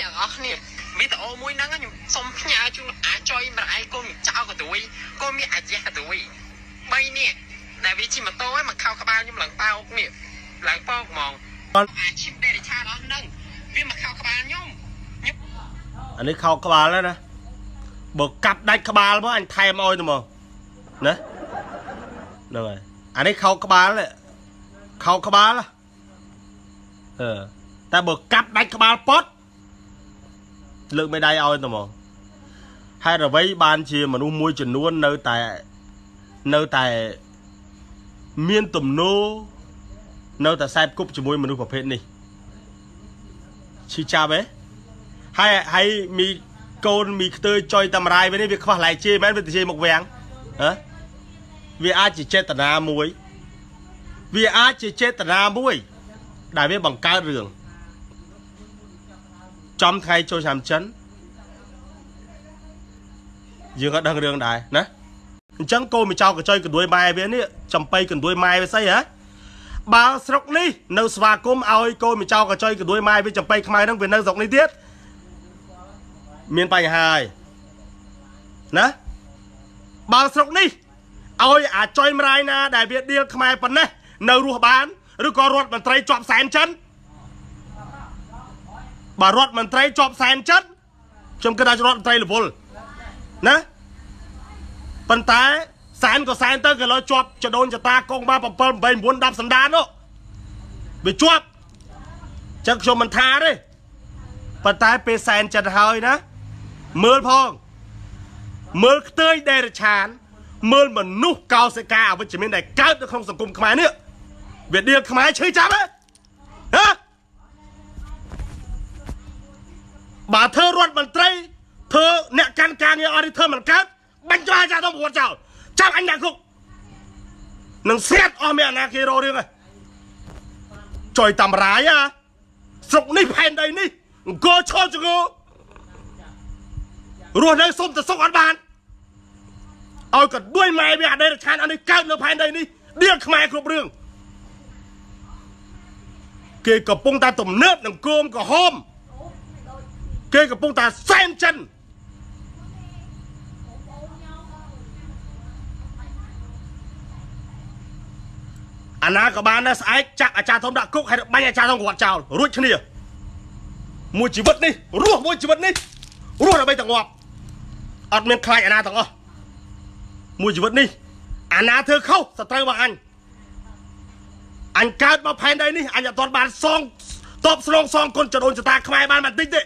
ទាំងអស់គ្នាវីដេអូមួយហ្នឹងខ្ញុំសុំផ្ញើជូនអាចុយម្ដាយកូនចៅក៏ទួយកូនមានអាយះក៏ទួយ3នាក់ដែលវាជិះម៉ូតូឲ្យមកខោក្បាលខ្ញុំឡើងប៉ោកនេះឡើងប៉ោកហ្មងអាឈីបដេរិឆាតអស់ហ្នឹងវាមកខោក្បាលខ្ញុំអានេះខោក្បាលแล้วណាបើកាប់ដាច់ក្បាលមកអញថែមឲ្យទៅមកណាហ្នឹងហើយអានេះខោក្បាលខោក្បាលតែបើកាប់ដាច់ក្បាលពត់លើកមេដៃឲ្យទៅមកហេតុអ្វីបានជាមនុស្សមួយចំនួននៅតែមានទំនោរនៅតែខ្សែគប់ជាមួយមនុស្សប្រភេទនេះឈឺចាប់ហ៎ហើយមីកូនមីខ្ទើចុយតាមរាយវិញនេះវាខ្វះឡែកជេមែនវាទៅជេមកវាំងវាអាចជាចេតនាមួយដែលវាបង្កើតរឿងចំថ្ងៃចូលឆ្នាំចិនយើងក៏ដឹងរឿងដែរណាអញ្ចឹងកូនមួយចៅកញ្ចុយកណ្ដួយម៉ែវានេះចំបៃកណ្ដួយម៉ែវាស្អីហ៎បើស្រុកនេះនៅស្វាគមន៍ឲ្យកូនមួយចៅកញ្ចុយកណ្ដួយម៉ែវាចំបៃខ្មែរហ្នឹងវានៅស្រុកនេះទៀតមានបញ្ហាហើយណាបើស្រុកនេះឲ្យអាចុយមរាយណាដែលវាដៀលខ្មែរប៉ុណ្ណេះនៅរស់បានឬក៏រដ្ឋមន្ត្រីជាប់សែនចិនបើរដ្ឋមន្ត្រីជាប់សែនចិនខ្ញុំគិតថារដ្ឋមន្ត្រីរវល់ណាប៉ុន្តែសែនក៏សែនទៅក៏លើជាប់ចដូនចតាកងមក7 8 9 10សណ្ដាននោះវាជាប់ចឹងខ្ញុំមិនថាទេប៉ុន្តែពេលសែនចិនហើយណាមើលផងមើលខ្ទើយដេរឆានមើលមនុស្សកោសិកាអវិជ្ជមានដែលកើតនៅក្នុងសង្គមខ្មែរនេះវាដៀលខ្មែរឈឺចាប់ហ៎បើធ្វើរដ្ឋមន្ត្រីធ្វើអ្នកកាន់ការងារអត់ធ្វើមិនកើតបាញ់ចោលអាចារ្យទៅប្រវត្តិចោលចាប់អញដាក់គុកនឹងស្រាត់អស់មានអាណាគេរករឿងហ៎ចុយតាមរាយស្រុកនេះផែនដីនេះអង្គឈរជងរស់នៅសុំទៅសុខអត់បានឲ្យក៏ដួយម៉ែវាអដេរឆានអត់នេះកើតនៅផែនដីនេះដៀលខ្មែរគ្រប់រឿងគេកំពុងតែទំនើបនឹងគោមក្រហមគេកំពុងតែសែនចិនអាណាក៏បានដែរស្អែកចាក់អាចារ្យធំដាក់គុកហើយបាញ់អាចារ្យធំគាត់ចោលរួចគ្នាមួយជីវិតនេះរស់មួយជីវិតនេះរស់ដើម្បីតែងាប់អត់មានខ្លាចអាណាទាំងអស់មួយជីវិតនេះអាណាធ្វើខុសសត្រូវរបស់អញកើតមកផែនដីនេះអញអត់ទាន់បានសងតបស្នងសងគុណចដូនចតាខ្មែរបានបន្តិចទេ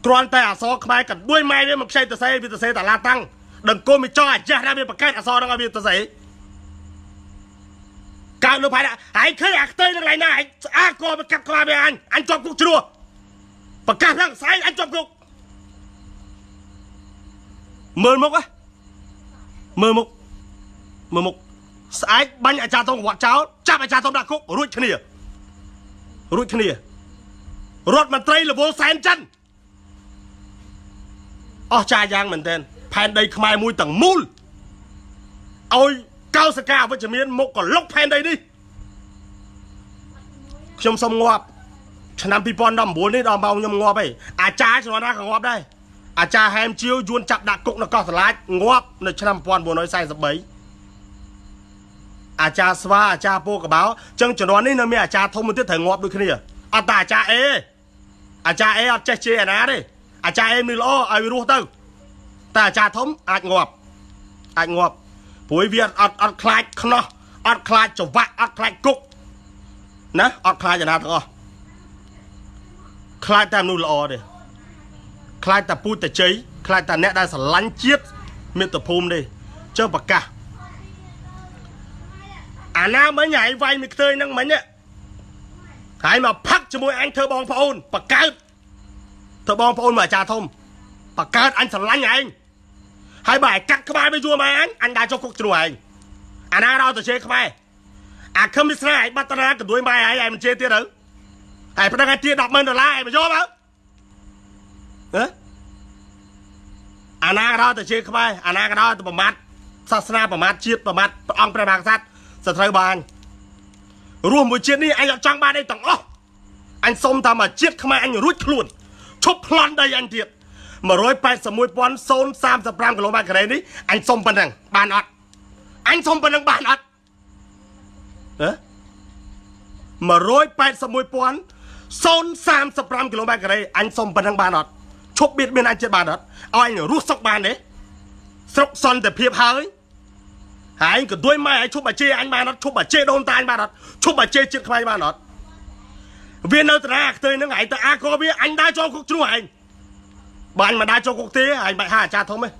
គ្រាន់តែអសរខ្មែរក៏ដួយម៉ែវាមកខ្ចីទៅសេវាទៅសេតាឡាតាំងដឹងគុំមិនចោះអាចារ្យណាវាបង្កើតអសរហ្នឹងឲ្យវាទៅសេកើតលើផែនហើយឃើញអាខ្ទើយនឹងឡៃណាស្អាតក៏មកកាប់ក្បាលវាអញជាប់គុកជ្រោះប្រកាសឡើងស្អែកអញជាប់គុកមើលមុខស្អែកបាញ់អាចារ្យធំវត្តចោលចាប់អាចារ្យធំដាក់គុករួចគ្នារដ្ឋមន្ត្រីរវល់សែនចិនអស់ចាយ៉ាងមែនទែនផែនដីខ្មែរមួយទាំងមូលឲ្យកោសិកាអវិជ្ជមានមកក៏លុកផែនដីនេះខ្ញុំសុំងាប់ឆ្នាំ2019នេះដល់ម៉ោងខ្ញុំងាប់ឯងអាចារ្យជំនាន់ណាក៏ងាប់ដែរអាចារ្យហែមជាវយួនចាប់ដាក់គុកនៅកោះសាឡាចងាប់នៅឆ្នាំ1943អាចារ្យស្វាអាចារ្យពោកបោចឹងជំនាន់នេះនៅមានអាចារ្យធំមួយទៀតត្រូវងាប់ដូចគ្នាអត់តែអាចារ្យអេអត់ចេះជេរអាណាទេអាចារ្យអេមានល្អឲ្យវារស់ទៅតែអាចារ្យធំអាចងាប់ព្រោះវាអត់ខ្លាចខ្នោះអត់ខ្លាចចង្វាក់អត់ខ្លាចគុកណាអត់ខ្លាចអាណាទាំងអស់ខ្លាចតែមនុស្សល្អទេខ្លាចតែពូជតែជ័យខ្លាចតែអ្នកដែលស្រឡាញ់ជាតិមាតុភូមិទេចុះប្រកាសអាណាមិញហើយវាយមិនខ្ទើយហ្នឹងមិញហើយមកផឹកជាមួយអញធ្វើបងប្អូនបកើតធ្វើបងប្អូនមកអាចារ្យធំបកើតអញស្រឡាញ់ឯងហើយបើឲ្យកាត់ក្បាលវាយួរមកអញដើរចុះគុកជ្រោះឯងអាណារត់ទៅជេរខ្មែរអាខឹមវាស្រាយបាត់តាកណ្ដួយម៉ែឯងមិនជេរទៀតទៅហើយប្រដឹងឲ្យទា$10,000ឯងមកយកមកអាណារត់ទៅជេរខ្មែរអាណាក៏រត់ទៅប្រមាថសាសនាប្រមាថជាតិប្រមាថព្រះអង្គព្រះមហាក្សត្រសត្រូវបានរស់មួយជាតិនេះអញអត់ចង់បានអីទាំងអស់ anh xông ta mà chết không ai anh rút luôn chụp lon đây anh thiệt mà rồi 81.035 km cái đấy anh xông bên đằng bàn ọt anh xông bên đằng bàn ọt mà rồi 81.035 km cái đấy anh xông bên đằng bàn ọt chụp biết bên anh chết bàn ọt anh rút sọc bàn đấy sọc son để phiệp hơi anh cứ đuôi mai anh chụp bà chê anh bàn ọt chụp bà chê đôn ta anh bàn ọt chụp bà chê chết không ai bàn ọt viên nơi ta tới nó ngày ta có biết anh đã cho cuộc chú anh bạn mà đã cho quốc tế anh bại hà cha thông ấy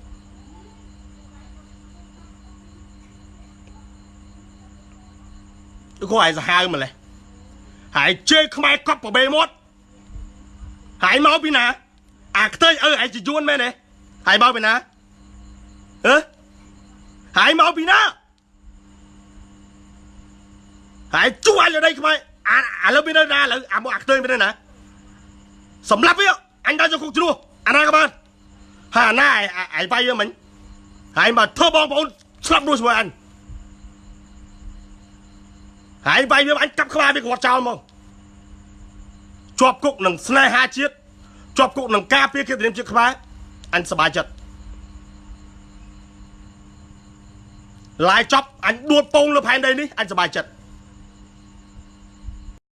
có ai ra hai mà này hãy chơi không ai cọp vào B1 hãy máu bên nào tới anh chỉ chuôn mẹ này hãy bao bên nào hãy máu bên nào hãy chú anh ở đây không ai lớp bên đây ra là một tới bên đây nè sầm lấp ấy anh đã cho cuộc chú anh ra các bạn hà na ai bay với mình hãy mà thơ bong bóng sắp đuôi với anh hãy bay với anh cặp khai với quạt trao mong chọc cục nằng snai 2 chiếc chọc cục nằng ca phía kia đến chiếc khai anh sờ bài chật lại chọc anh đuột tông lớp hai đây đi anh sờ bài chật